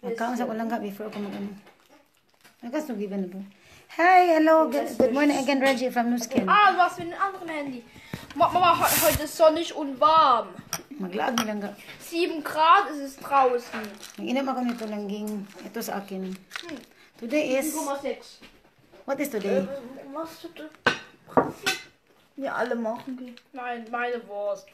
Magkaon sa ulang before ako mag-ano. Nagkasugiban na po. Hi, hello. Good morning again, Reggie from Nuskin. Was für ein anderes Handy. Mama, heute ist sonnig und warm. Maglaag nilang ga. 7 Grad ist es draußen. Mag-inam ako nito langging. Ito sa akin. Today is... 7,6. What is today? Was tut das? Wir alle machen die. Nein, meine Wurst.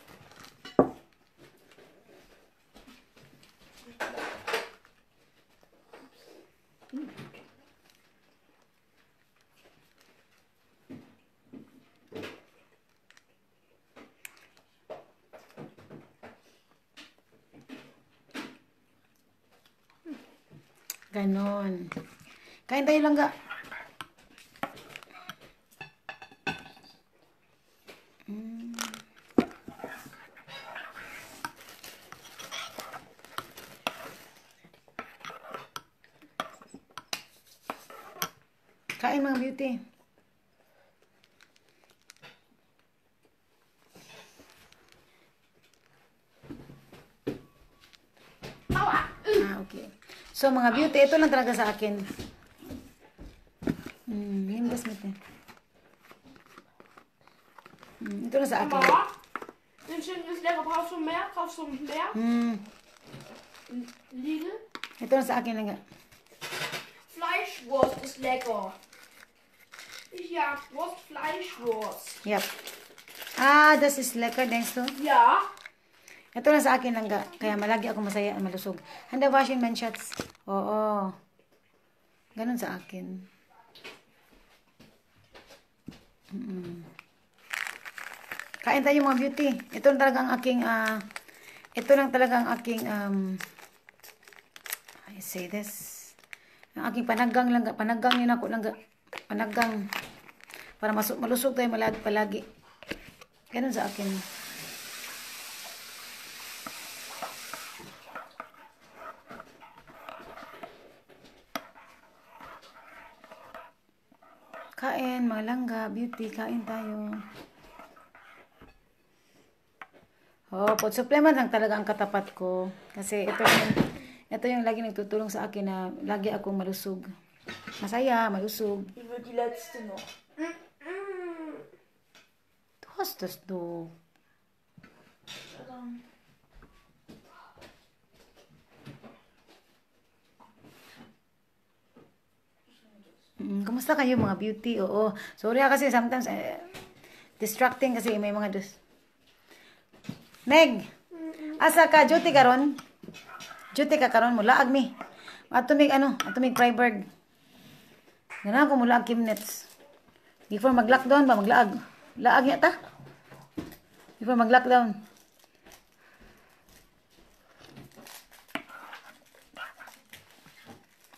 Ganon. Kain tayo lang ga. Kain mga beauty. Okay. So mga beauty, ito lang talaga sa akin. Hindas mo ito. Ito lang sa akin. Mama, den schönen ist lecker. Brauchst du mehr? Kaufst du mehr? Lidl? Ito lang sa akin lang nga. Fleischwurst ist lecker. Ja, Wurst, Fleischwurst. Yep. Das ist lecker, denkst du? Ja. Ito lang sa akin lang ga. Kaya malagi ako masaya at malusog. Handa washing man shots. Oo. Ganon sa akin. Kain tayo mga beauty. Ito lang talaga ang aking, ito lang talaga ang aking, I say this. Ang aking panaggang lang ga. Panaggang yun ako lang ga. Panaggang. Para malusog tayo palagi. Ganon sa akin. Kain, mga langga, beauty, kain tayo. Oh, food supplement lang talaga ang katapat ko. Kasi ito yung lagi nagtutulong sa akin na lagi akong malusog. Masaya, malusog. Wie wird die letzte noch? Du hast das doch. Kamusta kayo mga beauty? Oo. Sorry kasi sometimes distracting kasi may mga Meg, asa ka? Duty karon? Duty ka karon mo. Laag mi. Atumig Freiburg. Ganaan ko mo laag Kimnets. Before mag-lockdown ba? Maglaag. Laag niya ta? Before mag-lockdown.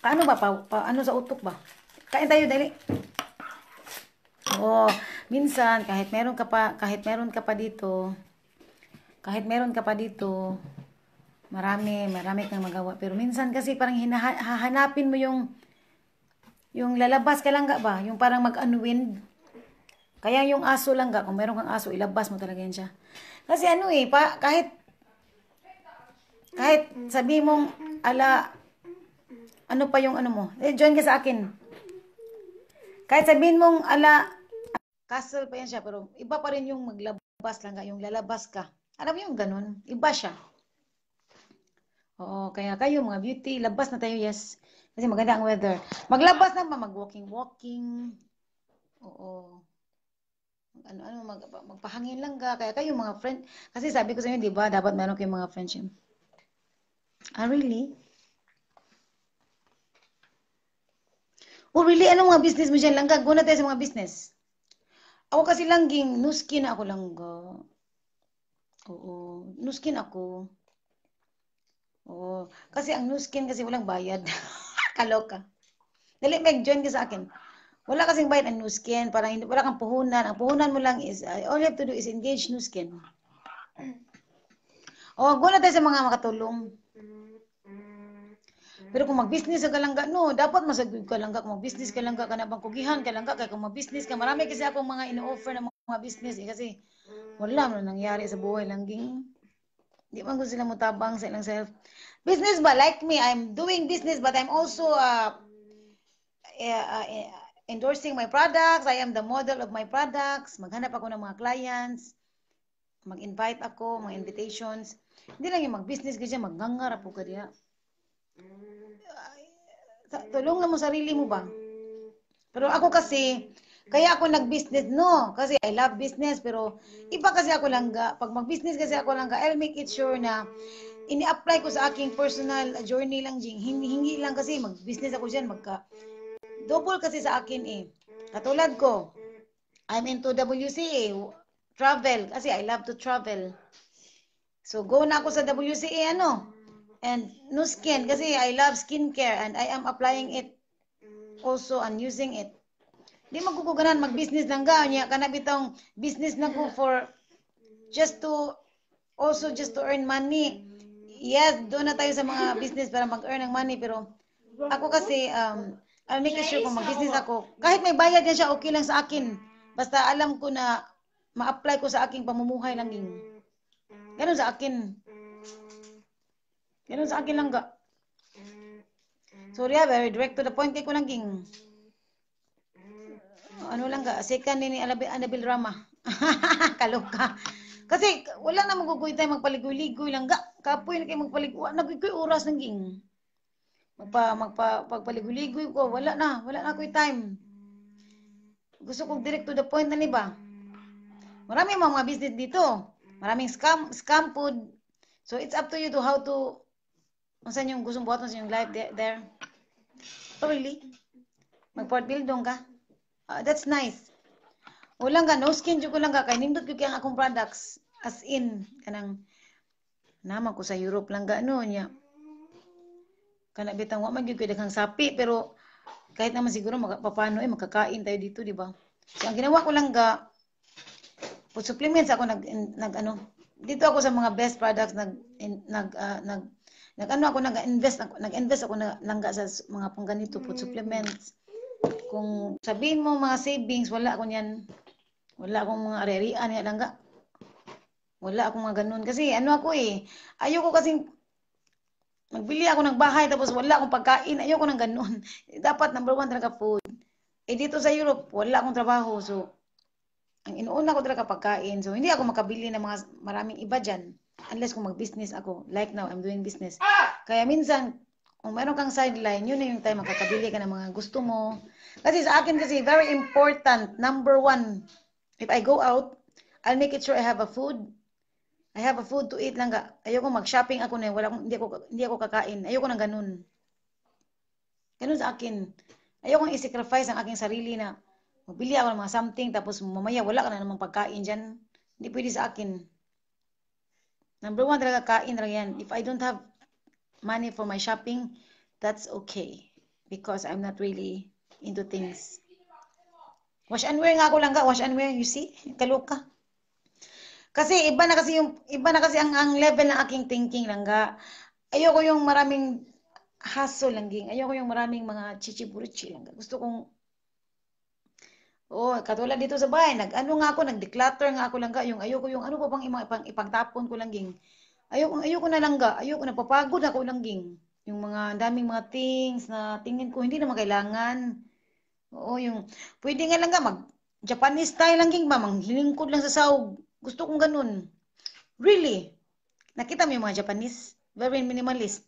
Paano ba? Ano sa utok ba? Kain tayo, dali. Oo, minsan, kahit meron ka pa dito, marami kang magawa. Pero minsan kasi parang hahanapin mo yung lalabas ka lang ba? Yung parang mag-unwind. Kaya yung aso lang kung meron kang aso, ilabas mo talaga yan siya. Kasi kahit sabi mong, ano pa yung ano mo? Join ka sa akin. Kahit sabihin mong castle pa yan siya, pero iba pa rin yung maglabas lang yung lalabas ka. Alam mo yung ganun? Iba siya. Oo, kaya kayo mga beauty, labas na tayo, yes. Kasi maganda ang weather. Maglabas na ba? Mag-walking. Oo. Magpahangin lang ka. Kaya kayo mga friend, kasi sabi ko sa inyo, di ba, dapat meron kayong mga friendship. Really? Oh, really? Anong mga business mo dyan? Langga, guna tayo sa mga business. Ako kasi langging, Nuskin ako langga. Oo, Nuskin ako. Oo, kasi ang Nuskin kasi walang bayad. Kaloka. Dali, Meg, join ka sa akin. Wala kasing bayad ang Nuskin. Parang wala kang puhunan. Ang puhunan mo lang is, all you have to do is engage Nuskin. Oh, guna tayo sa mga makatulong. Pero kung mag-business ka lang no, dapat masagod ka lang kung mag-business ka lang ka na bang kugihan ka lang kaya kung mag-business ka, marami kasi akong mga ino-offer na mga business kasi wala man nangyari sa buhay langging. Di man ko sila mutabang sa ilang self. Business ba? Like me, I'm doing business but I'm also endorsing my products. I am the model of my products. Maghanap ako ng mga clients. Mag-invite ako, mga invitations. Hindi lang yung mag-business ka dyan, magngangarap po ka diya. Tulungan mo sarili mo ba? Pero ako kasi, kaya ako nag-business, no? Kasi I love business, pero iba kasi ako langga. Pag mag-business kasi ako langga, I'll make it sure na ini-apply ko sa aking personal journey lang, Jing. Hindi lang kasi mag-business ako dyan, double kasi sa akin eh. Katulad ko, I'm into WCA, travel, kasi I love to travel. So, go na ako sa WCA, and no skin, kasi I love skincare, and I am applying it also and using it. Di magkukuganan mag-business lang ga niya kana bitong business na ko for just to earn money. Yes, doon na tayo sa mga business para mag-earn ng money, pero ako kasi I'll make sure kung mag-business ako, kahit may bayad yan siya, okay lang sa akin. Basta alam ko na ma-apply ko sa aking pamumuhay lang ging. Ganun sa akin. Ganun sa akin lang ga. Sorry, very direct to the point kay ko lang ging. Ano lang ka, second ni Annabel Rama. Kaloka. Kasi wala na magugoy tayo magpaligoy-ligoy lang ga. Kapoy na kayo magpaligoy. Nagkoy oras ng ging. Pagpaligoy-ligoy ko, wala na ko'y time. Gusto kong direct to the point na ba? Maraming mga business dito. Maraming scam food. So it's up to you to how to saan yung gustong buhaton sa yung life there. Oh, really? Mag-port buildong ka? That's nice. Wala nga, no skin ko lang ka. Kaya nindot ko kaya akong products. As in, kanang naman ko sa Europe lang ga, niya. Kana bitang wa magyud ko daghang sapi, pero kahit naman siguro paano makakain tayo dito, di ba? So, ang ginawa ko lang ga, food supplements ako dito ako sa mga best products nag-invest ako langga sa mga pang ganito food supplements. Kung sabihin mo mga savings, wala ako niyan. Wala akong mga arerian nga langga. Wala akong mga ganun. Kasi ako ayoko kasi magbili ako ng bahay tapos wala akong pagkain. Ayoko ng ganun. Dapat number 1 talaga food. Dito sa Europe, wala akong trabaho. So, ang inuuna ko talaga pagkain. So, hindi ako makabili ng mga maraming iba dyan. Unless kung mag-business ako. Like now, I'm doing business. Kaya minsan, kung meron kang sideline, yun na yung time makakabili ka ng mga gusto mo. Kasi sa akin kasi, very important, number 1, if I go out, I'll make it sure I have a food. I have a food to eat lang ka. Ayoko mag-shopping ako na hindi ako kakain. Ayoko ng ganun. Ganun sa akin. Ayoko i-sacrifice ang aking sarili na magbili ako ng mga something tapos mamaya wala ka na namang pagkain dyan. Hindi pwede sa akin. Number 1 talaga kain talaga yan. If I don't have money for my shopping, that's okay. Because I'm not really into things. Wash and wear nga ako lang ka. Wash and wear, you see? Kaloka. Kasi iba na kasi ang level ng aking thinking lang ga. Ayoko yung maraming hassle lang ging. Ayoko yung maraming mga chichiburichi lang ga. Gusto kong katulad dito sa bahay, nag-declutter nga ako lang ga. Yung ayoko yung ano pa bang ipangtapon ko lang ging. Ayoko na lang ga. Ayoko na papagod ako lang ging. Yung mga daming mga things na tingin ko hindi naman kailangan. Yung pwede nga lang ga mag-Japanese style lang ging ba, manglingkod lang sa sahog. Gusto kong ganun. Really? Nakita mo yung mga Japanese? Very minimalist.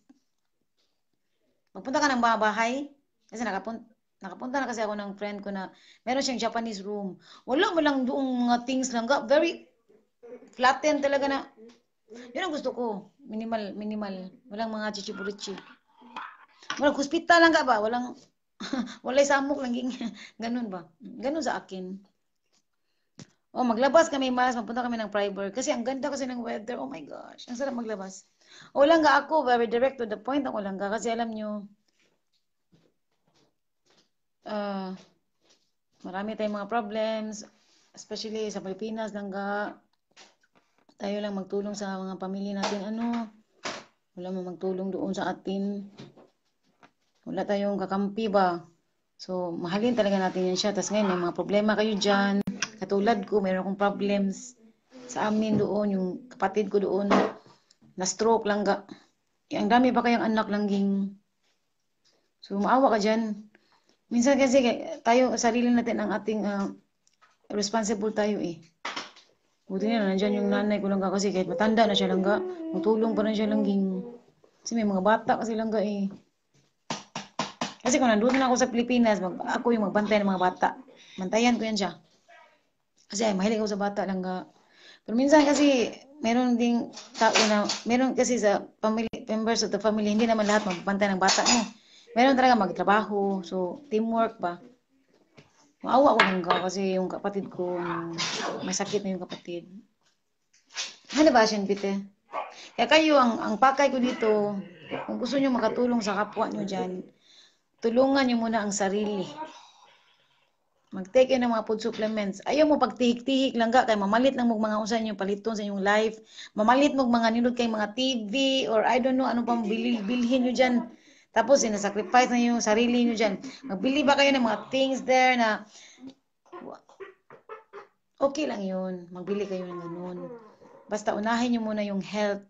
Magpunta ka ng bahay, kasi nakapunta na kasi ako ng friend ko na meron siyang Japanese room. Wala mo lang doong mga things lang. Very flatten talaga na. Yun ang gusto ko. Minimal. Walang mga chichiburichi. Walang hospital lang ka ba? Walay samok lang. Ganun ba? Ganun sa akin. Maglabas kami magpunta kami ng Priber. Kasi ang ganda kasi ng weather. Oh my gosh. Ang sarap maglabas. Lang nga ako, very direct to the point ako lang nga. Kasi alam nyo, marami tayong mga problems. Especially sa Pilipinas lang nga. Tayo lang magtulong sa mga pamilya natin. Wala mo magtulong doon sa atin. Wala tayong kakampi ba? So, mahalin talaga natin yan siya. Tapos ngayon, may mga problema kayo dyan. Katulad ko, mayroon akong problems sa amin doon, yung kapatid ko doon. Na-stroke lang ga. Ang dami pa kayang anak langging. So, maawa ka dyan. Minsan kasi tayo, sarili natin ang ating responsible tayo eh. Buti na nandyan yung nanay ko lang ka kasi kahit matanda na siya lang ga. Matulong pa na siya langging. Kasi may mga bata kasi lang ga eh. Kasi kung nandun na ako sa Pilipinas, ako yung magbantay ng mga bata. Bantayan ko yan siya. Kasi ay, mahilig ako sa bata lang ga. Pero minsan kasi, meron ding tao na, meron kasi sa family, members of the family, hindi naman lahat magbantay ng bata mo. Meron talaga magtrabaho, so teamwork ba. Maawa ko lang ka kasi yung kapatid ko, may sakit na yung kapatid. Ano ba siya, Pite? Kaya kayo, ang pakay ko dito, kung gusto nyo makatulong sa kapwa nyo dyan, tulungan nyo muna ang sarili. Mag-take ng mga food supplements. Ayaw mo pagtihik-tihik lang ka, kay mamalit lang mo mga usan yung paliton sa inyong life. Mamalit mo mga nilod kay mga TV, or I don't know, ano pang bilhin nyo dyan. Tapos, sinasacrifice na yung sarili nyo dyan. Magbili ba kayo ng mga things there na okay lang yun. Magbili kayo ng ganun. Basta unahin nyo muna yung health.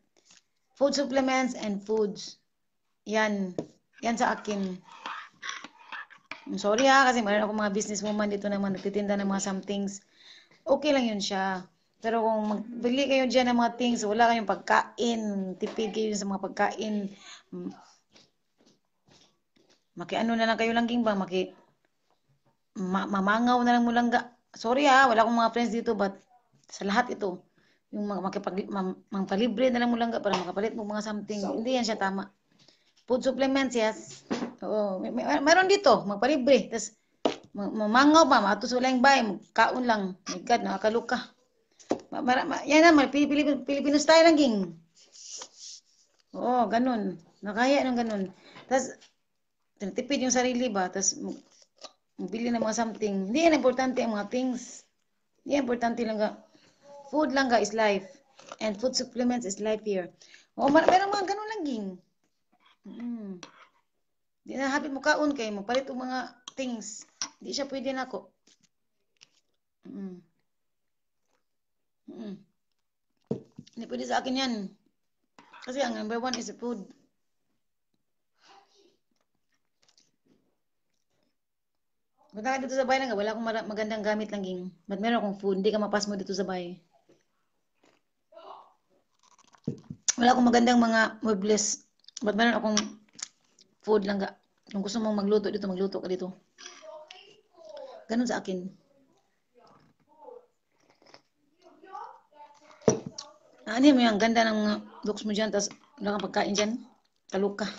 Food supplements and foods. Yan. Yan sa akin. Sorry kasi mayroon ako mga businesswoman dito naman nagtitinda ng mga somethings. Okay lang yun siya. Pero kung magbili kayo dyan ng mga things, wala kayong pagkain, tipid kayo sa mga pagkain, makiano na lang kayo langging ba? Mamangaw na lang mo lang ga. Sorry wala akong mga friends dito, but sa lahat ito, yung magpalibre na lang mo lang ga para makapalit mo mga something. Hindi yan siya tama. Food supplements, yes. Oo, mayroon dito, magpalibre. Tapos, mamangaw pa, matos wala yung bahay, magkaon lang. My God, nakakaluka. Yan naman, Filipino style lang, ging. Oo, ganun. Nakaya ng ganun. Tapos, tinitipid yung sarili ba? Tapos, magbili ng mga something. Hindi yan importante ang mga things. Hindi yan importante lang ga. Food lang ga is life. And food supplements is life here. Oo, meron mga ganun lang, ging. Di na hapit mo kaon kay mo palit og mga things. Di siya pwede nako. Hindi pwede sa akin yan. Kasi ang number one is food. Punta ka dito sa bahay lang, wala akong magandang gamit lang ging. But meron akong food, hindi ka mapas mo dito sa bahay. Wala akong magandang mga muebles. But meron akong food lang ga. Kung gusto mong magluto dito, magluto ka dito. Ganun sa akin. Ano mo yung ganda ng looks mo dyan, tapos wala kang pagkain dyan. Kaluka.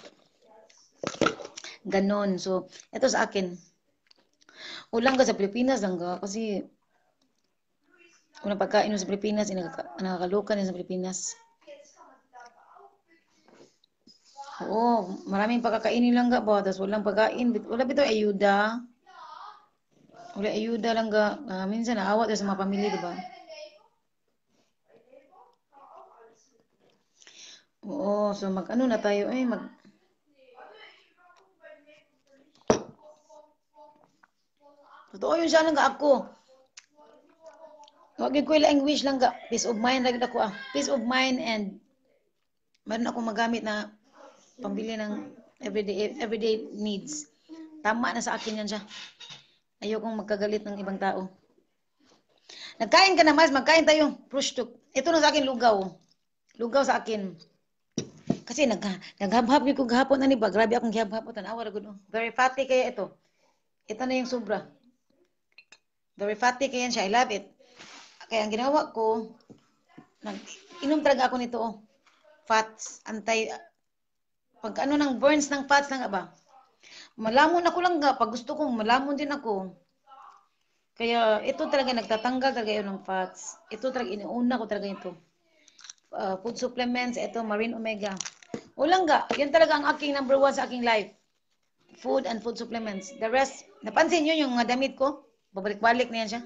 Ganon. So, ito sa akin. Ulang ka sa Pilipinas lang ka. Kasi, unang pagkain mo sa Pilipinas, nakakaluka din sa Pilipinas. Oo, maraming pagkakainin lang ka ba? Tapos walang pagkain. Wala bito ayuda. Wala ayuda lang ka. Minsan naawa tayo sa mga pamilya, diba? Oo, so mag-ano na tayo totoo yun siya lang ka ako. Huwag yung kuya language lang ka. Peace of mind lang ako Peace of mind and meron akong magamit na pambili ng everyday needs. Tama na sa akin yan siya. Ayokong magkagalit ng ibang tao. Nagkain ka na mas, magkain tayo. Prushtuk. Ito na sa akin lugaw. Lugaw sa akin. Kasi naghabhap niyo ko gahapon na ni ba? Grabe akong gihapon. Tanawa na gud. Very fatty kaya ito. Ito na yung sobra. Very fatty kaya siya. I love it. Kaya ang ginawa ko, inom talaga ako nito. Fats. Pag ano ng burns ng fats lang ba? Malamon ako lang ga. Pag gusto kong malamon din ako. Kaya ito talaga nagtatanggal talaga yun ng fats. Ito talaga iniuna ko talaga ito. Food supplements, ito marine omega. Ulang ga. Yan talaga ang aking number one sa aking life. Food and food supplements. The rest, napansin nyo yung mga damit ko? Babalik-balik na yan siya.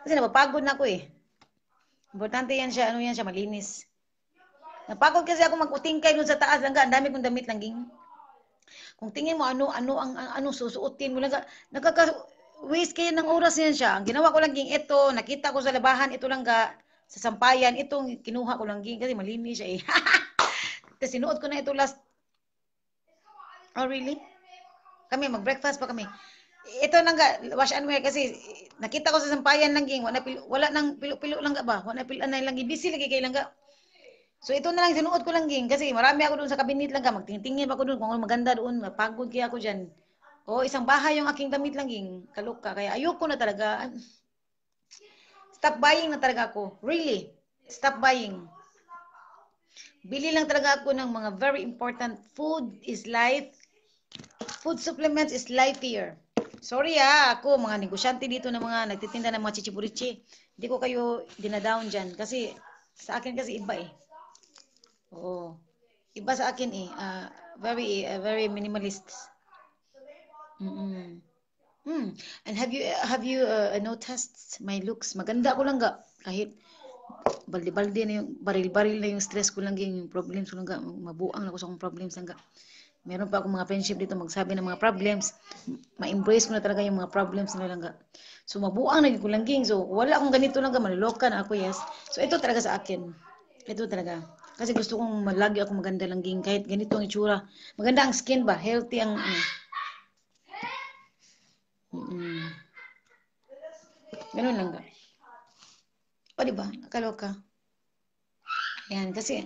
Kasi napapagod na ako eh. Importante yan siya, ano yan siya, malinis. Napagod kasi ako mag-utingkay dun sa taas lang. Ang dami kong damit lang ging. Kung tingin mo ano susuotin mo lang. Nakaka-waste kayo ng oras yan siya. Ang ginawa ko lang ging ito, nakita ko sa labahan, ito lang ga, sa sampayan, itong kinuha ko lang ging kasi malinis siya eh. Tapos sinuot ko na ito last. Oh, really? Kami, mag-breakfast pa kami. Ito lang ga, wash and wear kasi nakita ko sa sampayan lang ging, wala nang pilo-pilo lang ga ba? Wala pilo na lang busy lagi kay lang ga. So ito na lang sinuot ko lang ging kasi marami ako doon sa cabinet lang ga, magtingtingin pa ako doon kung ano maganda doon, mapagod kaya ako diyan. Oh, isang bahay yung aking damit lang ging, kaluka kaya ayoko na talaga. Stop buying na talaga ako. Really? Stop buying. Bili lang talaga ako ng mga very important food is life. Food supplements is life here. Sorry ako mga negosyante dito na mga nagtitinda ng mga chichiburichi. Hindi ko kayo dinadown dyan kasi sa akin kasi iba eh. Oo. Iba sa akin eh. Very minimalist. And have you noticed my looks? Maganda ko lang ga kahit balde-balde na yung baril-baril na yung stress ko lang yung problems ko lang ga mabuang ako sa akong problems lang ga. Meron pa akong mga friendship dito magsabi ng mga problems. Ma-embrace ko na talaga yung mga problems nila lang. So, mabuang na ko lang ging. So, wala akong ganito lang. Maluloka na ako, yes. So, ito talaga sa akin. Ito talaga. Kasi gusto kong lagi ako maganda lang ging. Kahit ganito ang itsura. Maganda ang skin ba? Healthy ang... Ganun lang ga. O, diba? Nakaloka. Ayan, kasi...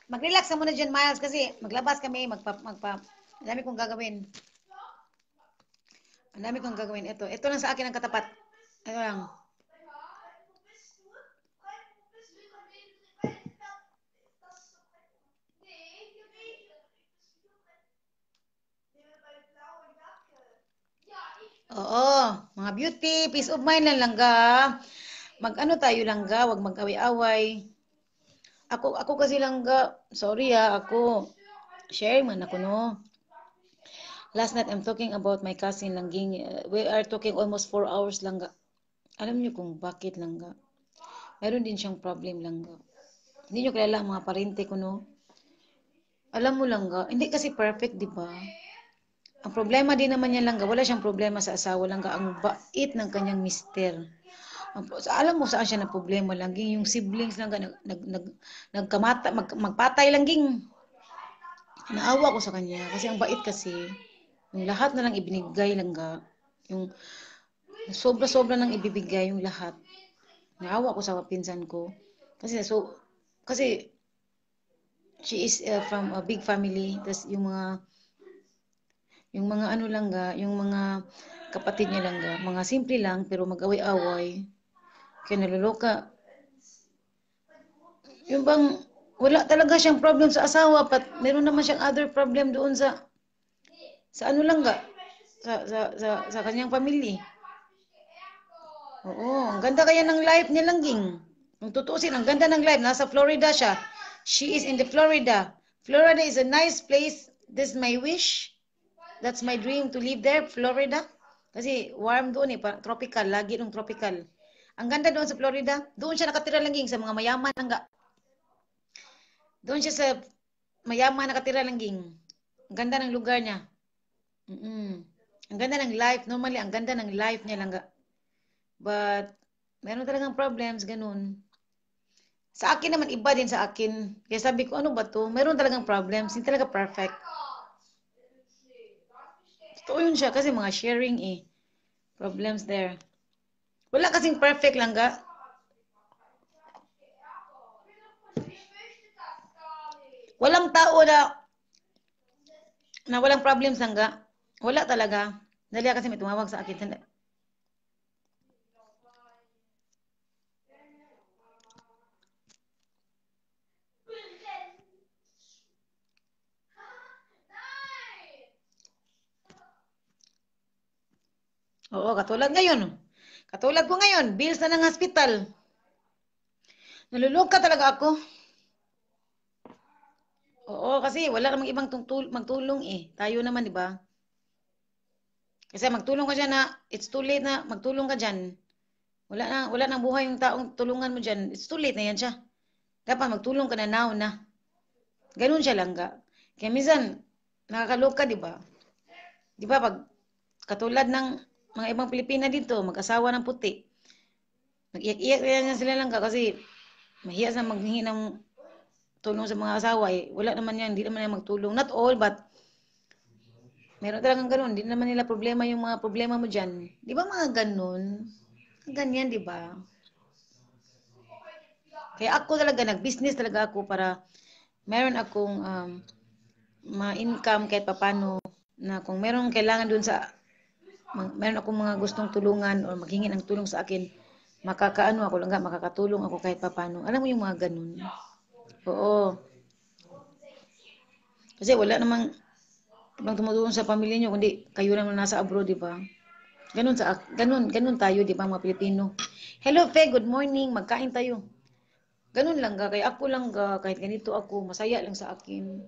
Mag-relax ka muna dyan, Miles, kasi maglabas kami, ang dami kong gagawin. Ang dami kong gagawin. Ito lang sa akin ang katapat. Ito lang. Oo, mga beauty, peace of mind lang langga. Mag-ano tayo langga, wag mag-away-away. Ako kasi langga, sorry ako. Share man ako no. Last night I'm talking about my cousin langging. We are talking almost 4 hours langga. Alam niyo kung bakit langga. Meron din siyang problem langga. Hindi niyo kilala ang mga parente ko no. Alam mo langga, hindi kasi perfect, di ba? Ang problema din naman niya langga, wala siyang problema sa asawa langga, ang bait ng kanyang mister. Alam mo saan siya na problema langging, yung siblings langga magpatay langging. Naawa ko sa kanya kasi ang bait kasi. Yung lahat na lang ibinigay langga. Yung sobra-sobra nang ibibigay yung lahat. Naawa ko sa pinsan ko. Kasi she is from a big family. Tas yung mga ano lang ga, yung mga kapatid niya lang ga, mga simple lang pero mag-away-away. Kaya naluluka. Yung bang wala talaga siyang problem sa asawa, but meron naman siyang other problem doon sa ano lang ga, sa kanyang pamilya. Oo, ang ganda kaya ng life niya langging. Kung tutuusin, ang ganda ng life. Nasa Florida siya. She is in the Florida. Florida is a nice place. This is my wish. That's my dream to live there, Florida. Kasi warm doon tropical, lagi nung tropical. Ang ganda doon sa Florida. Doon siya nakatira langging sa mga mayaman langga. Doon siya sa mayaman nakatira langging. Ang ganda ng lugar niya. Ang ganda ng life. Normally, ang ganda ng life niya langga. But, meron talagang problems, ganun. Sa akin naman, iba din sa akin. Kaya sabi ko, ano ba to? Meron talagang problems. Hindi talaga perfect. Totoo yun siya kasi mga sharing problems there. Wala kasing perfect lang ga. Walang tao na walang problems lang ga. Wala talaga. Dali kasi may tumawag sa akin. Sandali. Oo, katulad ngayon. Katulad ko ngayon, bills na ng hospital. Naluluka talaga ako. Oo, kasi wala namang ibang magtulong Tayo naman, di ba? Kasi magtulong ka dyan na, it's too late na magtulong ka dyan. Wala nang buhay yung taong tulungan mo dyan. It's too late na yan siya. Dapat magtulong ka na now na. Ganun siya lang ga. Kaya minsan, nakakaloka, di ba? Di ba, pag Katulad ng mga ibang Pilipina dito, mag-asawa ng puti. Nag-iyak-iyak na sila lang kasi mahiya sa maghingi ng tulong sa mga asawa. Eh. Wala naman yan, hindi naman yan magtulong. Not all, but meron talagang ganun. Hindi naman nila problema yung mga problema mo dyan. Di ba mga ganun? Ganyan, di ba? Kaya ako talaga, nag-business talaga ako para meron akong ma-income kahit papano na kung meron kailangan dun sa meron akong mga gustong tulungan o maghingi ng tulong sa akin, makakaano ako lang, makakatulong ako kahit papano. Alam mo yung mga ganun. Oo. Kasi wala namang ibang tumutulong sa pamilya nyo, kundi kayo naman nasa abroad, di ba? Ganun tayo, di ba, mga Pilipino. Hello, Fe, good morning. Magkain tayo. Ganun lang ga, kaya ako lang ga, kahit ganito ako, masaya lang sa akin.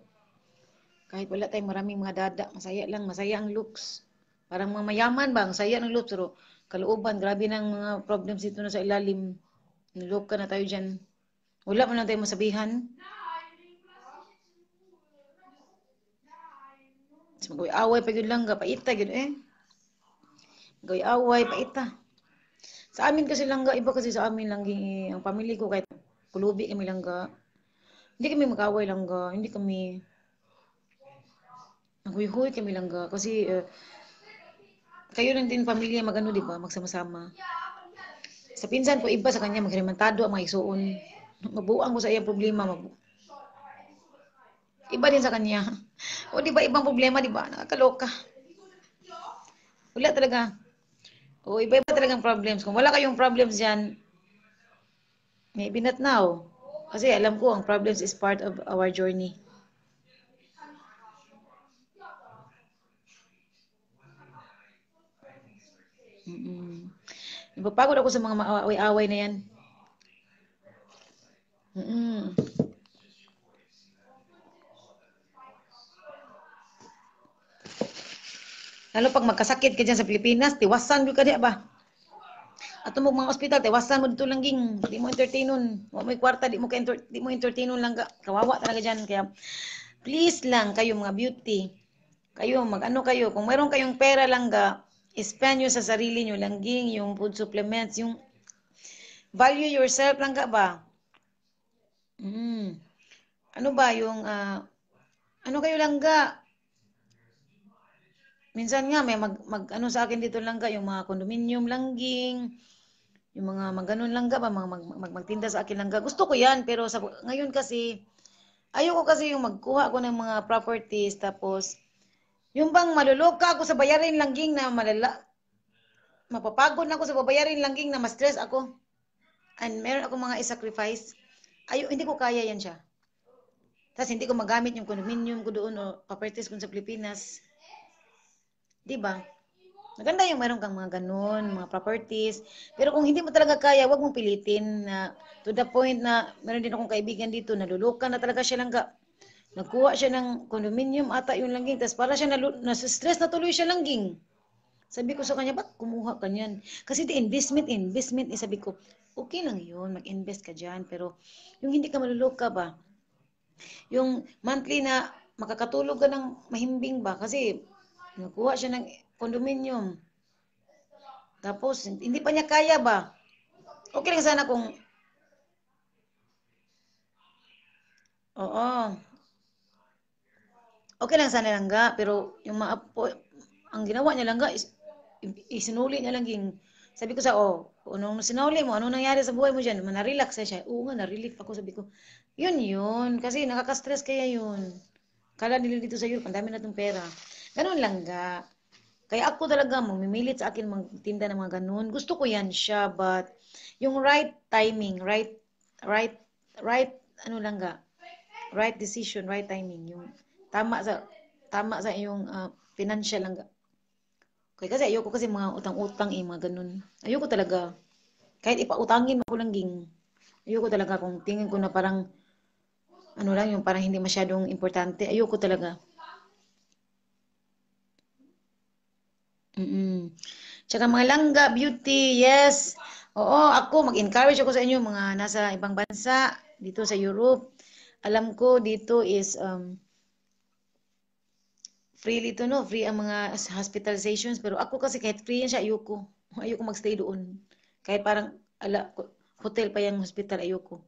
Kahit wala tayong maraming mga dada, masaya lang, masaya ang looks. Parang mga mayaman ba, ang saya ng looks, pero kalooban, grabe ng mga problems dito na sa ilalim. Nilok ka na tayo dyan. Wala mo lang tayo masabihan. Mag-away pa yun lang, paita yun eh. Mag-away, paita. Sa amin kasi lang iba kasi sa amin lang, ang pamilya ko kahit kulubi kami lang hindi kami mag-away lang hindi kami, naghuy-huy kami lang kasi kayo lang din pamilya magano di ba, magsama-sama. Sa pinsan ko, iba sa kanya, maghirimantado ang mga isuon. Mabuang ko sa iyang problema, iba din sa kanya. O di ba ibang problema, di ba? Nakakaloka. Wala talaga. O iba-iba talagang problems. Kung wala kayong problems dyan, maybe not now. Kasi alam ko, ang problems is part of our journey. Napapagod ako sa mga maaway-away na yan. Lalo pag magkasakit ka dyan sa Pilipinas, tiwasan mo ka diya ba? At mo mga ospital, tiwasan mo dito lang ging, di mo entertainon. Huwag mo kwarta, di mo entertainon lang ka. Kawawa talaga dyan. Kaya please lang kayo mga beauty. Kayo, mag-ano kayo. Kung mayroon kayong pera lang spend nyo sa sarili nyo lang ging, yung food supplements, yung value yourself lang ka ba? Ano ba yung, ano kayo lang minsan nga may ano sa akin dito lang yung mga condominium langging, yung mga maganon lang ba, magtinda sa akin lang Gusto ko yan, pero ngayon kasi, ayoko kasi yung magkuha ako ng mga properties, tapos, yung bang maluloka ako sa bayarin langging na mapapagod na ako sa babayarin langging na ma-stress ako, and meron ako mga i-sacrifice, hindi ko kaya yan siya. Tapos hindi ko magamit yung condominium ko doon o properties ko sa Pilipinas. Diba? Maganda yung meron kang mga ganun, mga properties. Pero kung hindi mo talaga kaya, wag mong pilitin na to the point na meron din akong kaibigan dito, nalulukan na talaga siya lang nagkuha siya ng condominium ata yung langging. Tapos para siya nasa-stress na tuloy siya langging. Sabi ko sa kanya, ba't kumuha ka niyan? Kasi the investment, sabi ko, okay lang yun, mag-invest ka dyan. Pero yung hindi ka maluluka ba, yung monthly na makakatulog ka ng mahimbing ba, kasi nakuha siya ng condominium. Tapos, hindi pa niya kaya ba? Okay lang sana kung, oo, okay lang sana lang pero yung ang ginawa niya lang isinuli niya lang sabi ko nung sinuli mo, anong nangyari sa buhay mo dyan? Na-relax siya. Oo nga, na-relief ako, sabi ko. Yun, kasi nakaka-stress kaya yun. Kala nila dito sa Europe, ang dami na itong pera. Ganun lang Kaya ako talaga mamimilit sa akin magtinda ng mga ganun. Gusto ko yan siya, but yung right timing, right, right decision, right timing, yung tama sa yung financial lang Okay, kasi ayoko kasi mga utang-utang mga ganun. Ayoko talaga. Kahit ipautangin mo ko lang ayoko talaga kung tingin ko na parang ano lang yung parang hindi masyadong importante. Ayoko talaga. Tsaka mga langga, beauty, yes. Oo, ako, mag-encourage ako sa inyo, mga nasa ibang bansa, dito sa Europe. Alam ko, dito is free ito, no? Free ang mga hospitalizations. Pero ako kasi kahit free yan siya, ayoko. Ayoko magstay doon. Kahit parang, hotel pa yung hospital, ayoko.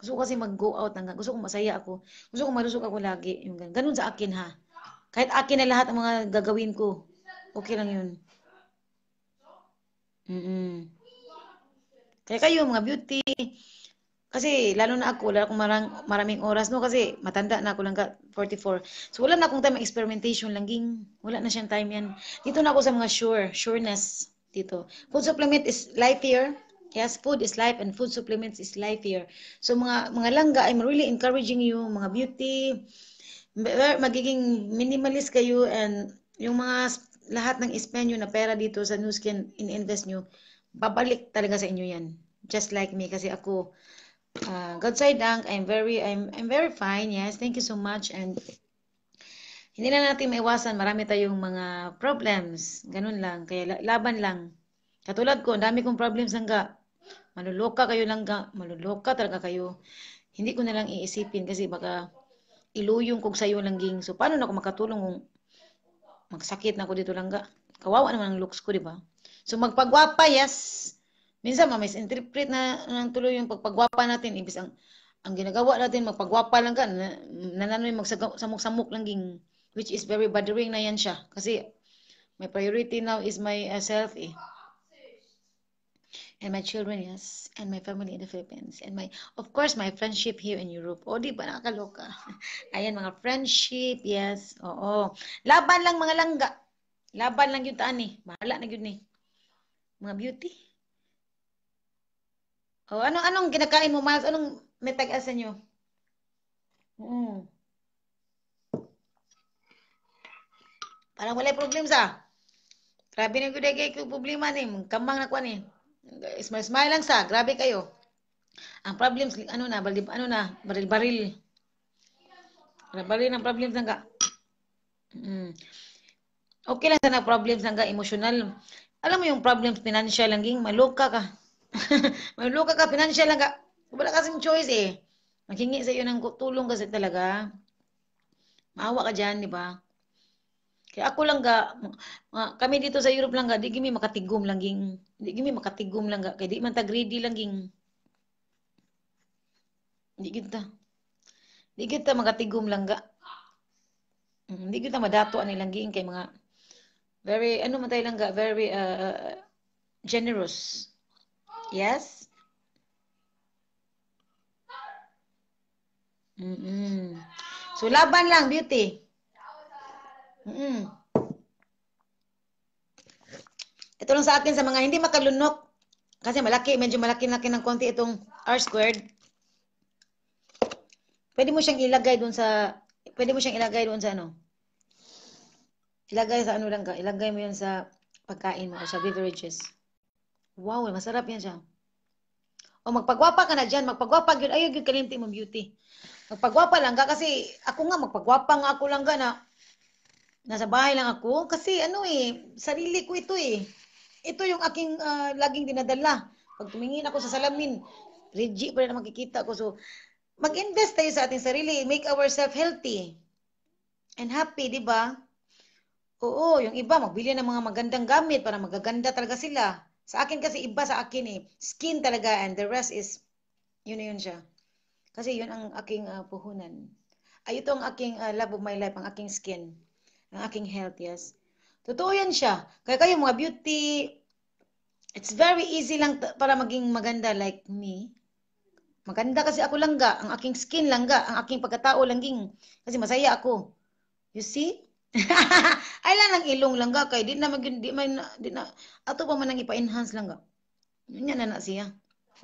Gusto ko kasi mag-go out. Gusto ko masaya ako. Gusto ko malusog ako lagi. Yung ganun sa akin, ha? Kahit akin na lahat ang mga gagawin ko. Okay lang yun. Kaya kayo, mga beauty, kasi lalo na ako, wala akong maraming oras, no? Kasi matanda na ako lang 44. So wala na akong time experimentation langging. Wala na siyang time yan. Dito na ako sa mga sureness dito. Food supplement is life here. Yes, food is life and food supplements is life here. So mga langga, I'm really encouraging you, mga beauty, magiging minimalist kayo and yung mga lahat ng spend nyo na pera dito sa Nu Skin, in-invest nyo, babalik talaga sa inyo yan. Just like me, kasi ako, God thank, I'm very fine. Yes, thank you so much. And hindi na natin maiwasan, marami tayong mga problems. Ganun lang, kaya laban lang. Katulad ko, ang dami kong problems hangga. Maluloka kayo lang, maluloka talaga kayo. Hindi ko na lang iisipin kasi baka iluyong kog sayo langging. So paano na ako makatulong kung magsakit na ako dito langga? Kawawa naman ang looks ko, di ba? So magpagwapa, yes. Minsan ma-misinterpret na ng tuloy yung pagpagwapa natin. Ibig ang ginagawa natin, magpagwapa lang ka, nananoy magsamok-samok lang ging, which is very bothering na yan siya. Kasi my priority now is my self eh. And my children, yes. And my family in the Philippines. And of course, my friendship here in Europe. O, di ba, nakakaloka. Ayan, mga friendship, yes. Oo. Laban lang, mga langga. Laban lang yun taan eh. Bahala na yun eh. Mga beauty. O, anong kinakain mo, Miles? Anong may tag-asa nyo? Parang wala problem sa. Grabe na gud kay problema ni, kamang na ko ni. Smile lang sa, grabe kayo. Ang problems baril-baril. Baril ng problems nga. Okay lang sana problems nga emotional. Alam mo yung problems financial lang ging maloka ka. Maloka ka financial lang ka. Wala kasing choice eh. Maghingi sa iyo ng tulong kasi talaga. Maawa ka diyan, di ba? Kaya ako lang kami dito sa Europe lang di gimi makatigom lang ging. Di gimi makatigom lang kay di man ta greedy lang ging. Di kita. Di kita makatigom lang Di kita madato ani lang ging kay mga very man tayo lang very generous. Yes? So laban lang beauty. Ito lang sa akin sa mga hindi makalunok. Kasi medyo malaki-laki ng konti itong R-squared. Pwede mo siyang ilagay doon sa ano. Ilagay sa ano lang ka. Ilagay mo yan sa pagkain mo o sa beverages. Wow, masarap yan siya. O magpagwapa ka na dyan. Magpagwapa yun. Ayaw yun kalimti mo beauty. Magpagwapa lang ka kasi ako nga magpagwapa nga ako lang na nasa bahay lang ako kasi sarili ko ito eh. Ito yung aking laging dinadala. Pag tumingin ako sa salamin, Reggie pa rin na makikita ko. So, mag-invest tayo sa ating sarili. Make ourselves healthy and happy, di ba? Oo, yung iba, magbili ng mga magandang gamit para magaganda talaga sila. Sa akin kasi, iba sa akin eh. Skin talaga and the rest is, yun na yun siya. Kasi yun ang aking puhunan. Ito ang aking love of my life, ang aking skin. Ang aking health, yes. Totoo yan siya. Kaya kayo mga beauty, it's very easy lang para maging maganda like me. Maganda kasi ako langga, ang aking skin langga, ang aking pagkatao langging. Kasi masaya ako. You see? Ay lang ang ilong langga kay di na ato pa man ang ipa-enhance langga. Nya na siya.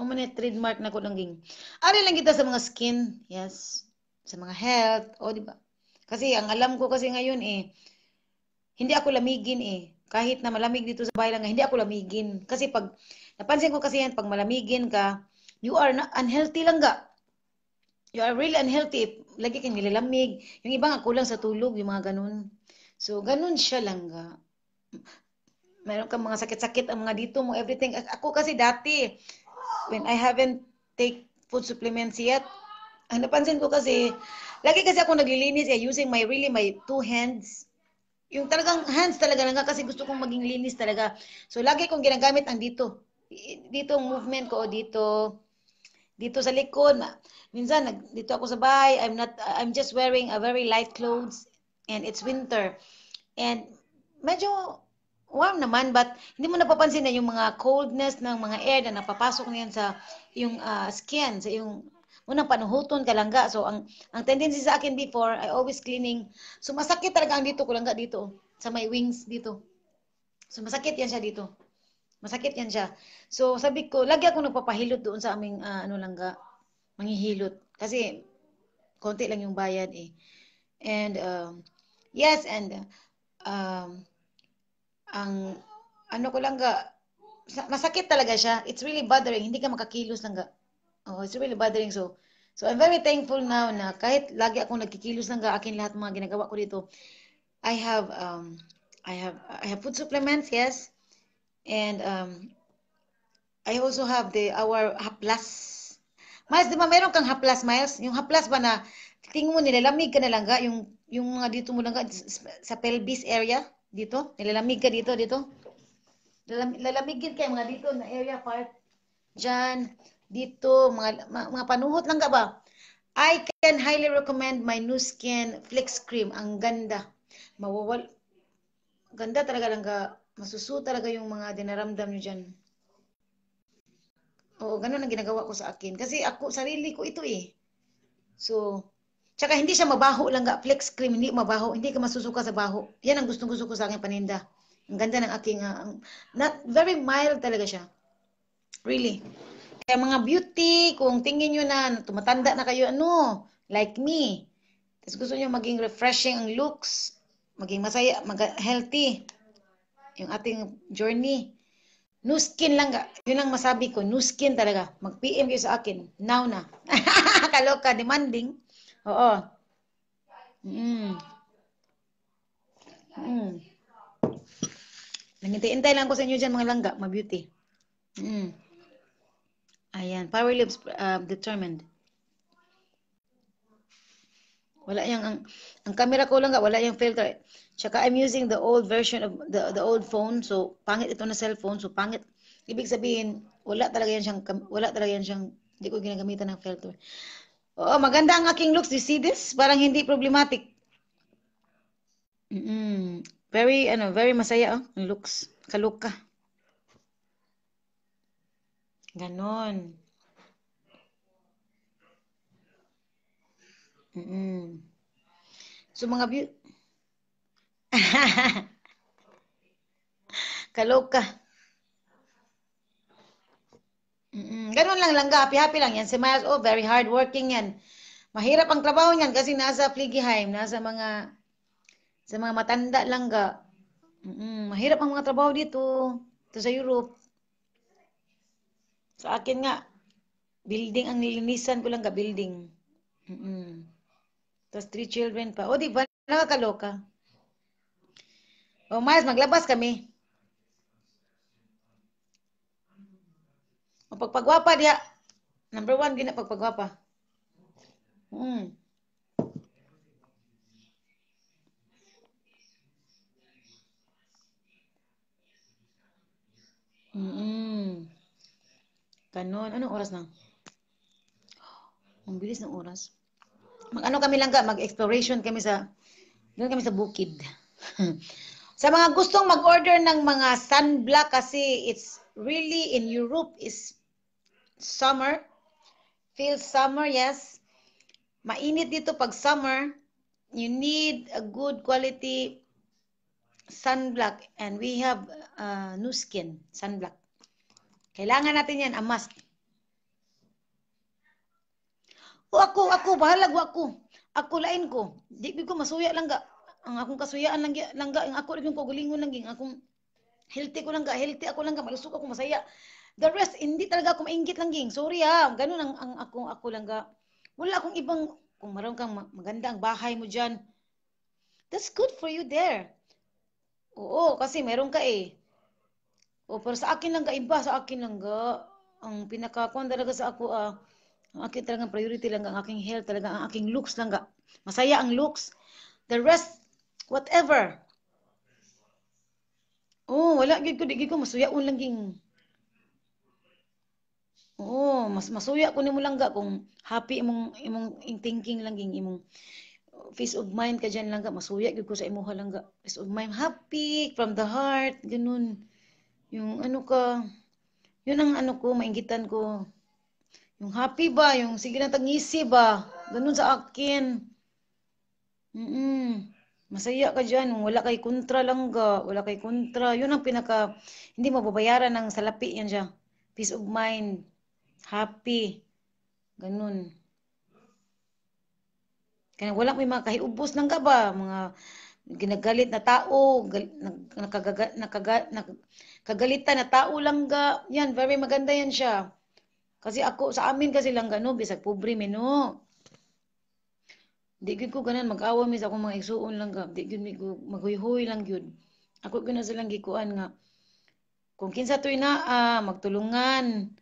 Mo man trademark na ko langging. Ari lang kita sa mga skin, yes. Sa mga health, di ba? Kasi ang alam ko kasi ngayon hindi ako lamigin Kahit na malamig dito sa bahay lang, hindi ako lamigin. Kasi pag, napansin ko kasi yan, pag malamigin ka, you are unhealthy lang You are really unhealthy. Lagi kang nilalamig. Yung iba nga kulang sa tulog, yung mga ganun. So, ganun siya lang Meron kang mga sakit-sakit ang mga dito mo, everything. Ako kasi dati, when I haven't take food supplements yet, ang napansin ko kasi, lagi kasi ako naglilinis using my two hands. Yung talagang hands talaga lang kasi gusto kong maging linis talaga. So lagi kong ginagamit ang dito. Dito ang movement ko o dito sa likod. Minsan dito ako sa bahay, I'm just wearing a very light clothes and it's winter. And medyo warm naman but hindi mo napapansin na yung mga coldness ng mga air na napapasok niyan sa yung skin, sa yung unang panuhuton kalangga. So ang tendency sa akin before, I always cleaning. So masakit talaga ang dito kalangga dito sa may wings dito. So masakit yan siya dito. Masakit yan siya. So sabi ko, lagi ako nagpapahilot doon sa aming ano langga, manghihilot kasi konti lang yung bayad eh. And yes, and um, ang ano ko lang ga, masakit talaga siya. It's really bothering. Hindi ka makakilos lang ga. Oh, it's really bothering. So I'm very thankful now na kahit lagi akong nagkikilos lang ga akin lahat mga ginagawa ko dito. I have I have food supplements, yes. And I also have our Haplas. Miles, di ba meron kang Haplas, Miles? Yung Haplas ba na tingin mo nilalamig ka na lang ga yung mga dito mo lang ga sa pelvis area dito, nilalamig ka dito. Lalamigin kayo mga dito na area part. Diyan, dito, mga panuhot lang ka ba? I can highly recommend my Nu Skin Flex Cream. Ang ganda. Ganda talaga lang ka. Masusu talaga yung mga dinaramdam nyo dyan. Oo, ganun ang ginagawa ko sa akin. Kasi ako, sarili ko ito eh. So, tsaka hindi siya mabaho lang ga. Flex Cream, hindi mabaho. Hindi ka masusuka sa baho. Yan ang gustong-gusto ko sa aking paninda. Ang ganda ng aking, not very mild talaga siya. Really. Kaya mga beauty, kung tingin nyo na tumatanda na kayo, ano, like me. Tapos gusto nyo maging refreshing ang looks, maging masaya, healthy, yung ating journey. Nu Skin lang ga. Yun ang masabi ko, Nu Skin talaga. Mag-PM kayo sa akin. Now na. Kaloka, demanding. Oo. Mm. Mm. Nangintay-intay lang ko sa inyo dyan, mga langga, mga beauty. Mm. Ayan, Power Lips Determined. Wala ang camera ko lang wala yung filter. Tsaka I'm using the old version of the old phone. So pangit ito na cellphone. So pangit. Ibig sabihin, wala talaga yan siyang hindi ko ginagamitan ng filter. Oo, maganda ang aking looks. You see this? Parang hindi problematic. Very masaya ang looks. Kalook ka. Ganon. So mga Kaloka. Ganun lang langga, happy-happy lang yan. Si Miles, very hard working yan. Mahirap ang trabaho niyan kasi nasa Pflegeheim, sa mga matanda langga. Mahirap ang mga trabaho dito sa Europe. Sa akin nga, building ang nilinisan ko lang building. Tapos 3 children pa. O, di ba? Nakakaloka. O, Miles, maglabas kami. O, pagpagwapa diha. Number 1, gina pagpagwapa. Ganon. Anong oras na? Ang bilis ng oras. Mag-ano kami lang mag-exploration kami doon kami sa bukid. Sa mga gustong mag-order ng mga sunblock kasi it's really in Europe is summer. Feels summer, yes. Mainit dito pag summer. You need a good quality sunblock and we have Nu Skin sunblock. Kailangan natin yan, a must. O ako, bahalag ako. Ako lain ko. Di ko masuya lang ga. Ang akong kasuyaan lang ga. Ang ako rin yung kagalingon lang ging. Akong healthy ko lang ga. Healthy ako lang ga. Malusok ako masaya. The rest, hindi talaga ako mainggit lang ging. Sorry ha. Ganun ang ako lang ga. Wala akong ibang, kung maroon kang maganda ang bahay mo dyan, that's good for you there. Oo, kasi meron ka eh. O, pero sa akin lang ga, iba sa akin lang ga. Ang pinakakuan talaga sa ako ang aking talagang priority lang ang aking health, talaga ang aking looks lang ga. Masaya ang looks. The rest, whatever. Oh, wala gid ko, di gid ko masuyaon lang ging. Oo, mas masuya ko nimo lang ga kung happy imong thinking lang ging imong peace of mind ka dyan lang ga, masuya gid ko sa imuha lang ga. Peace of mind, happy from the heart, ganun. Yung ano ka, yun ang ano ko, mainggitan ko. Yung happy ba, yung sige lang tagngisi ba, ganun sa akin. Mm. Masaya ka dyan, wala kay kontra lang ga, wala kay kontra. Yun ang pinaka, hindi mababayaran ng salapi yan siya. Peace of mind, happy, ganun. Kaya wala may mga kahiubos lang ka ba, mga ginagalit na tao, nakagalitan na tao lang ga. Yan, very maganda yan siya. Kasi ako, sa amin kasi lang gano, bisag pobre mino. Di gud ko ganan mag-away mi sa akong mga igsuon lang ga. Di gud mi ko maghuy-huy lang gyud. Ako gud na silang gikuan nga kung kinsa toy naa magtulungan.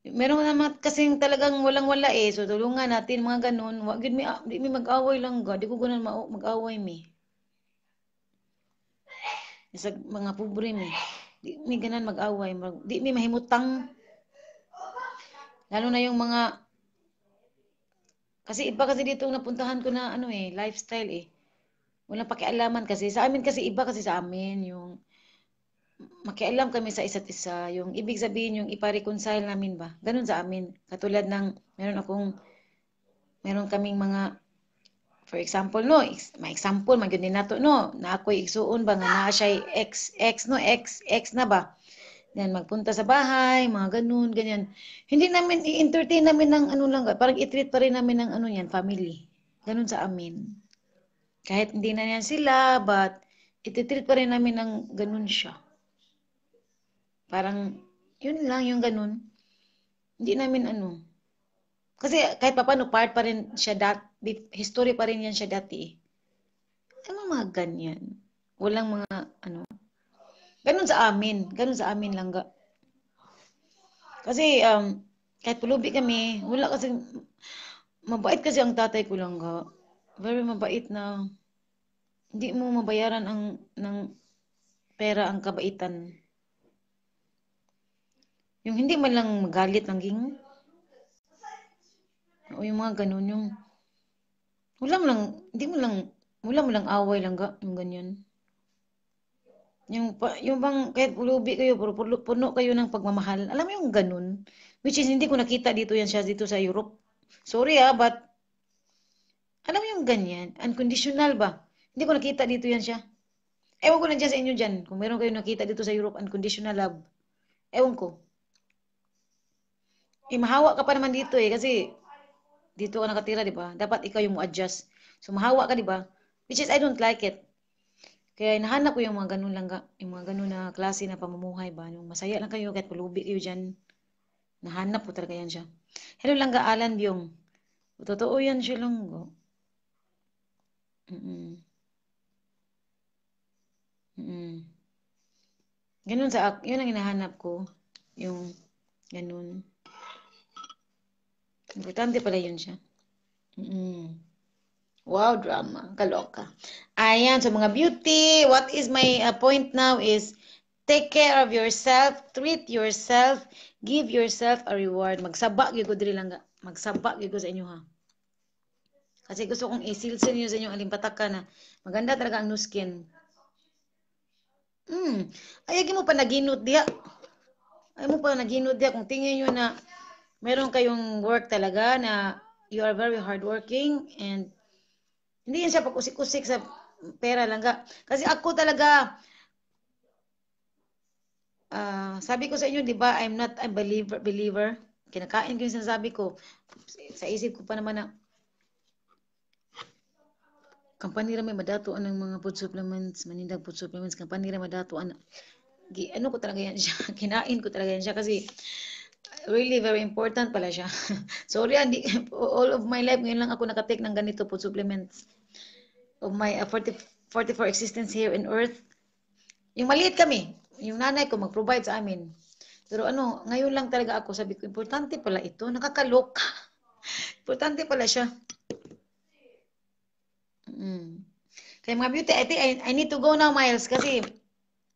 Meron naman kasing talagang walang-wala eh. So tulungan natin mga ganun. Wa gud mi di mi mag-away lang ga. Di ko ganan mag-away mi. Sa mga pobre mi. Di mi ganan mag-away. Di mi mahimutang. Lalo na yung mga kasi iba kasi dito napuntahan ko na ano eh, lifestyle eh. Walang pakialaman kasi. Sa amin kasi iba kasi sa amin yung makialam kami sa isa't isa. Yung ibig sabihin yung ipa-reconcile namin ba? Ganun sa amin. Katulad ng meron kaming mga for example no, ma-example man gyud nato no, na ako'y igsuon ba nga naa siya ex no, ex na ba? Yan magpunta sa bahay, mga ganun, ganyan. Hindi namin i-entertain namin ng ano lang, parang i-treat pa rin namin ng ano yan, family. Ganun sa amin. Kahit hindi na yan sila, but i-treat pa rin namin ng ganun siya. Parang, yun lang yung ganun. Hindi namin ano. Kasi kahit papano, part pa rin siya history pa rin yan siya dati eh. Ano mga ganyan? Walang mga ano. Ganun sa amin. Ganun sa amin lang ga. Kasi, kahit pulubi kami, wala kasi, mabait kasi ang tatay ko lang ga. Very mabait na, hindi mo mabayaran ng pera ang kabaitan. Yung hindi man lang magalit ng ging, o yung mga ganun, yung wala mo lang, hindi mo lang, wala mo lang away lang ga, yung ganyan. Yung bang kahit pulubi kayo, puno kayo ng pagmamahal. Alam mo yung ganun? Which is hindi ko nakita dito yan siya dito sa Europe. Sorry but alam mo yung ganyan? Unconditional ba? Hindi ko nakita dito yan siya. Ewan ko na dyan sa inyo dyan. Kung meron kayo nakita dito sa Europe, unconditional love. Ewan ko. Mahawa ka pa naman dito eh. Kasi dito ka nakatira, di ba? Dapat ikaw yung mo-adjust. So, mahawa ka, di ba? Which is, I don't like it. Kaya nahanap ko yung mga ganun lang, yung mga ganun na klase na pamumuhay ba. Yung masaya lang kayo, kahit pulubi kayo dyan. Nahanap ko talaga yan siya. Hello lang ga, Alan Byong. Totoo yan siya lang go. Ganun yun ang hinahanap ko. Yung, ganun. Importante pala yun siya. Wow, drama. Kaloka. Ayan, so mga beauty, what is my point now is, take care of yourself, treat yourself, give yourself a reward. Magsaba, gyud ko diri lang. Magsaba, gyud ko sa inyo ha. Kasi gusto kong isilsil niyo sa inyong alimpataka na maganda talaga ang Nuskin. Ayagi mo pa naginot diya. Ay mo pa naginot diya kung tingin niyo na meron kayong work talaga na you are very hardworking and hindi yan siya pag-usik-usik sa pera lang ga. Kasi ako talaga, sabi ko sa inyo, di ba, I'm not a believer. Kinakain ko yung sinasabi ko. Sa isip ko pa naman na, kampanya may madatuan ng mga food supplements, manindag food supplements, kampanya madatuan. Ano ko talaga yan siya, kinain ko talaga yan siya kasi really very important pala siya. Sorry, all of my life ngayon lang ako nakatake ng ganito food supplements of my 44 existence here in earth. Yung maliit kami, yung nanay ko mag-provide sa amin. Pero ngayon lang talaga ako sabi ko, importante pala ito, nakakaloka. Importante pala siya. Kaya mga beauty, I think I need to go now, Miles, kasi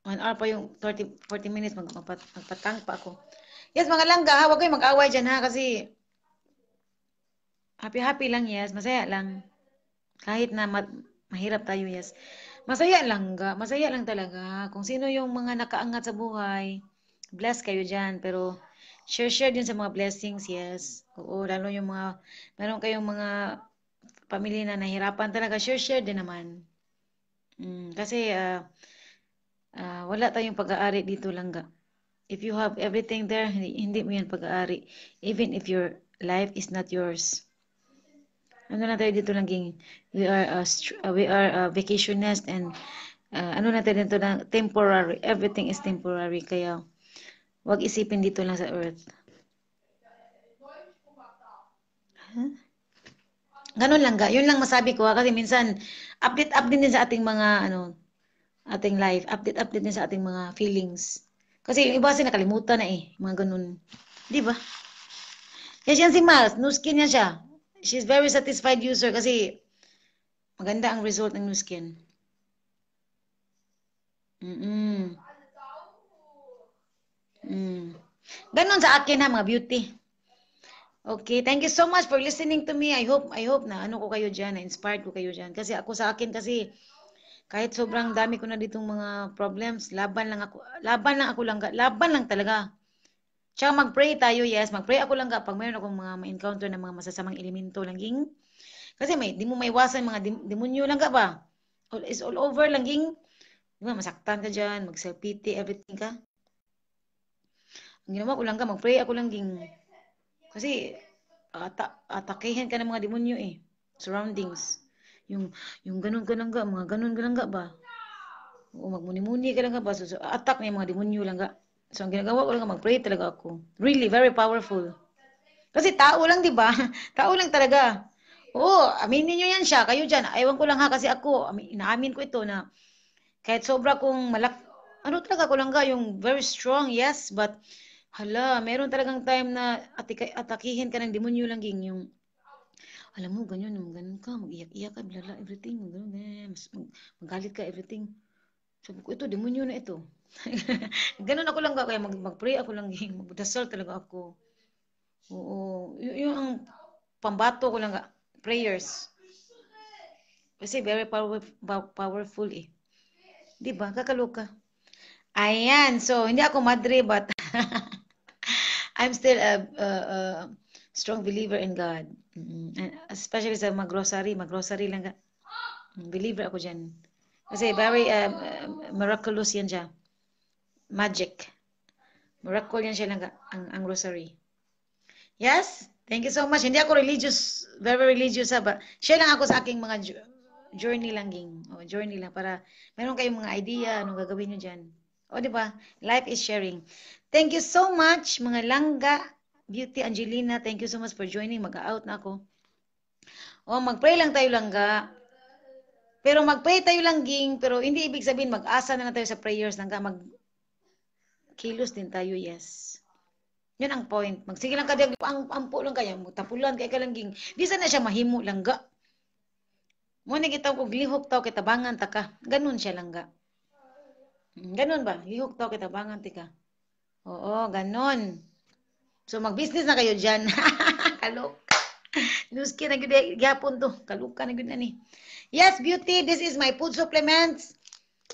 1 hour pa yung 40 minutes. Magpatang pa ako. Yes, mga langga, ha? Huwag kayong mag-away dyan, ha? Kasi happy-happy lang, yes. Masaya lang. Kahit na mahirap tayo, yes. Masaya lang, masaya lang talaga. Kung sino yung mga nakaangat sa buhay, bless kayo dyan. Pero, share din sa mga blessings, yes. Oo, lalo yung mga, meron kayong mga pamilya na nahirapan talaga, share din naman. Kasi, wala tayong pag-aari dito lang ga. If you have everything there, hindi mo yan pag-aari. Even if your life is not yours. Ano na tayo dito naging, we are vacationist and ano na tayo dito na temporary. Everything is temporary. Kaya, wag isipin dito lang sa earth. Huh? Ganun lang ga. Yun lang masabi ko ha. Kasi minsan, update din sa ating mga, ating life. Update din sa ating mga feelings. Kasi yung iba kasi nakalimutan na eh. Mga ganun. Di ba? Yes, yan si Miles. New skin yan siya. She's very satisfied user kasi maganda ang result ng new skin. Ganon sa akin ha, mga beauty. Okay, thank you so much for listening to me. I hope na ano ko kayo dyan, na inspired ko kayo dyan. Kasi ako sa akin kasi kahit sobrang dami ko na ditong mga problems, laban lang talaga. Tsaka mag-pray tayo, yes. Mag-pray ako lang pag mayroon akong mga ma-encounter na mga masasamang elemento langing. Kasi di mo maiwasan mga demonyo lang ba? It's all over langing. Diba, masaktan ka dyan, mag-self-pity, everything ka. Ang ginawa ko lang mag-pray ako langing. Kasi atakehin ka ng mga demonyo eh. Surroundings. Yung ganun mga ganun ba? O magmuni-muni ka lang ba? So, attack na yung mga demonyo lang ga. So, ang ginagawa ko lang mag-pray talaga ako. Really, very powerful. Kasi tao lang, di ba? Tao lang talaga. Oo, aminin nyo yan siya. Kayo dyan. Ewan ko lang ha, kasi ako, inaamin ko ito na kahit sobra kong ano talaga ko lang yung very strong, yes, but hala, meron talagang time na atakihin ka ng demonyo lang yung alam mo, ganyan ka, mag-iyak-iyak ka, blala, everything, ganyan, magalit ka, everything. Sabi ko, ito, demonyo na ito. Ganun ako lang kaya mag-pray ako lang, magdasal talaga ako. Oo, yung ang pambato ko lang prayers. Kasi very powerful eh. Di ba? Kakaloka. Ayan, so hindi ako madre but I'm still a strong believer in God. And especially sa mag-grocery lang. Believer ako dyan. Kasi very miraculous yan siya. Magic. Miracle yan siya lang ang grocery. Yes? Thank you so much. Hindi ako religious, very religious but share lang ako sa aking mga journey lang journey lang para meron kayong mga idea anong gagawin nyo dyan. O, di ba? Life is sharing. Thank you so much, mga langga. Beauty Angelina, thank you so much for joining. Mag-out na ako. O, mag-pray lang tayo langga. Pero mag-pray tayo langging, pero hindi ibig sabihin mag-asa na tayo sa prayers langga. Mag-kilos din tayo, yes. Yun ang point. Magsige lang ka, ang ampo lang kaya, tapulan kay kalangging. Di sana siya mahimo langga. Muna kita kog lihok tao kitabangan ta ka. Ganun siya langga. Ganun ba? Lihok tao kitabangan ti ka. Oo, ganun. So mag-business na kayo diyan. Kaloka. Nuski na gyud gyapon to. Kaloka na gyud na ni. Yes, beauty, this is my food supplements.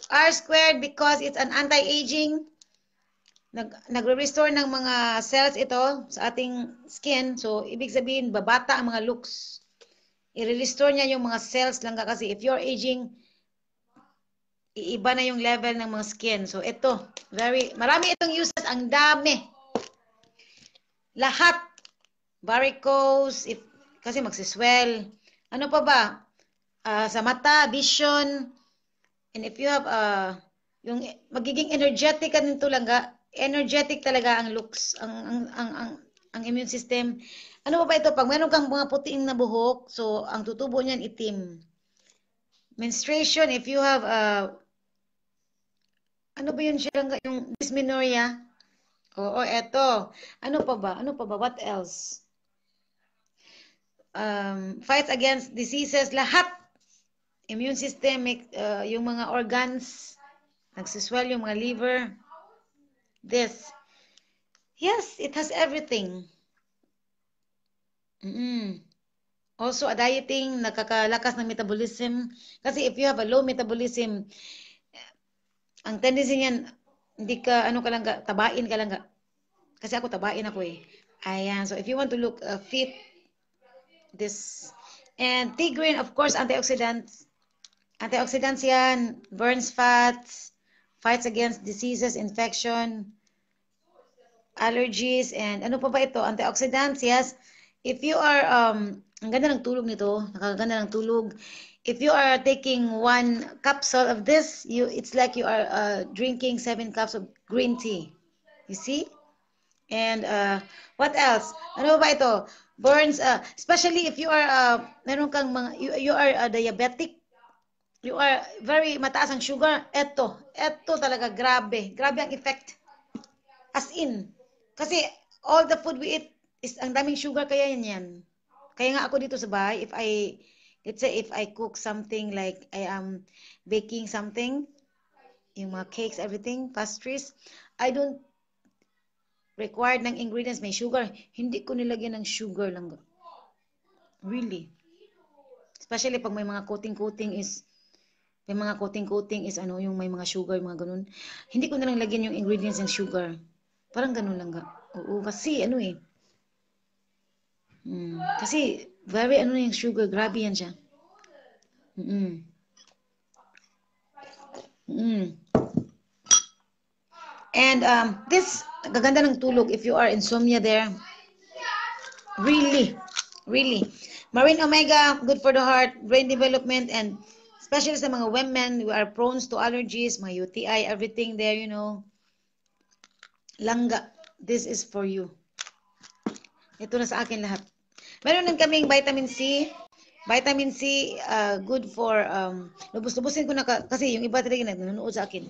R squared because it's an anti-aging. Nagre-restore ng mga cells ito sa ating skin. So ibig sabihin babata ang mga looks. I-restore niya yung mga cells lang kasi if you're aging, iiba na yung level ng mga skin. So ito, marami itong uses, ang dami. Lahat. Varicose, kasi magsiswell. Ano pa ba? Sa mata, vision. And if you have, yung magiging energetic ka nito lang, energetic talaga ang looks, ang immune system. Ano ba ito? Pag meron kang mga puting na buhok, so ang tutubo niyan itim. Menstruation, if you have, ano ba yun siya? Yung dysmenorrhea? Oo, eto. Ano pa ba? What else? Fights against diseases, lahat. Immune system, yung mga organs. Nagsiswell yung mga liver. This. Yes, it has everything. Also, a dieting, nakakalakas ng metabolism. Kasi if you have a low metabolism, ang tendency niyan, hindi ka, ano ka lang, tabain ka lang. Kasi ako, tabain ako eh. Ayan. So, if you want to look fit, this. And tea green, of course, antioxidants. Antioxidants yan, burns fats, fights against diseases, infection, allergies, and ano pa ba ito? Antioxidants, yes. If you are, ang ganda ng tulog nito, nakakaganda ng tulog. If you are taking 1 capsule of this, it's like you are drinking 7 cups of green tea. You see? And what else? Ano ba ito? Burns, especially if you are, meron kang mga, you are diabetic, you are very mataas ang sugar, eto talaga, grabe ang effect. As in, kasi all the food we eat is ang daming sugar, kaya yan. Kaya nga ako dito sa bahay, let's say if I cook something like I am baking something, yung mga cakes, everything, pastries, I don't required ng ingredients may sugar. Hindi ko nilagyan ng sugar lang. Really. Especially pag may mga coating is ano, yung may mga sugar, mga ganun. Hindi ko na lang lagyan yung ingredients ng sugar. Parang ganun lang ga. Oo, kasi ano eh. Kasi very ano yung sugar, grabe yan siya. And this, gaganda ng tulog if you are insomnia there. Really. Marine omega, good for the heart, brain development, and especially sa mga women who are prone to allergies, mga UTI, everything there, you know. Langga, this is for you. Ito na sa akin lahat. Meron din kaming vitamin C. Vitamin C, good for, lubos-lubusin ko na kasi yung iba talaga nanonood sa akin.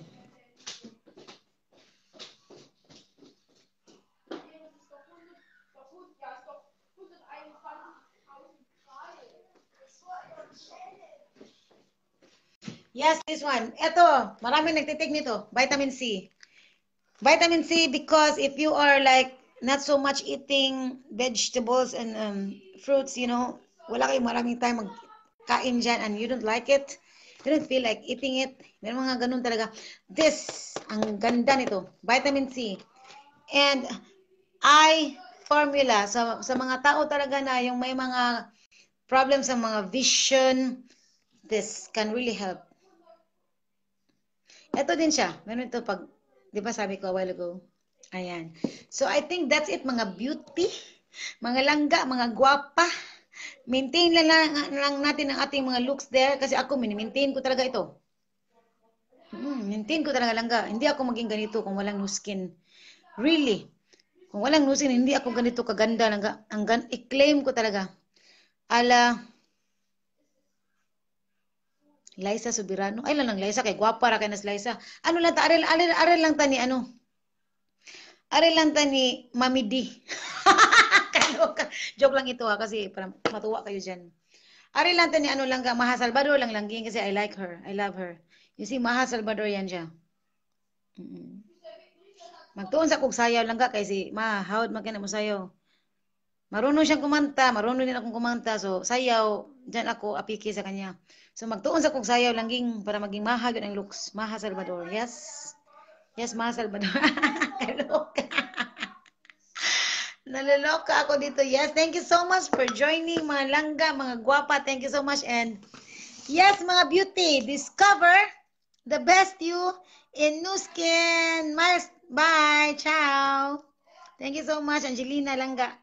Yes, this one. Ito, maraming nagtitig nito. Vitamin C. Vitamin C because if you are like not so much eating vegetables and fruits, you know, wala kayong maraming time magkain dyan and you don't like it, you don't feel like eating it, meron mga ganun talaga. This, ang ganda nito. Vitamin C. And eye formula. Sa mga tao talaga na yung may mga problems sa mga vision, this can really help. Ito din siya. Meron ito pag, di ba sabi ko a while ago? Ayan. So, I think that's it, mga beauty, mga langga, mga gwapa. Maintain lang natin ang ating mga looks there kasi ako, mini-maintain ko talaga ito. Maintain ko talaga langga. Hindi ako maging ganito kung walang new skin. Really. Kung walang new skin, hindi ako ganito kaganda. I-claim ko talaga. Ala, Liza Subirano. Ay lang Liza, kay gwapa ra kay nas Liza. Ano lang ta, aral lang ta ni ano. Aral lang ta ni Mami D. Kaloka. Joke lang ito ha, kasi para matuwa kayo diyan. Aral lang ta ni ano lang ga, Maha Salvador lang langging kasi I like her. I love her. You see, Maha Salvador yan siya. Magtuon sa kog sayaw lang ga kay si Ma, hawd magkana mo sayaw. Marunong siyang kumanta, marunong din akong kumanta. So, sayaw, dyan ako apiki sa kanya. So, magtuon sa kong sayaw langging para maging mahag ang looks. Maha Salvador. Yes. Yes, Maha Salvador. Naloka. Naloloka ako dito. Yes, thank you so much for joining mga langga, mga gwapa. Thank you so much. And yes, mga beauty, discover the best you in Nu Skin. Bye. Ciao. Thank you so much, Angelina Langga.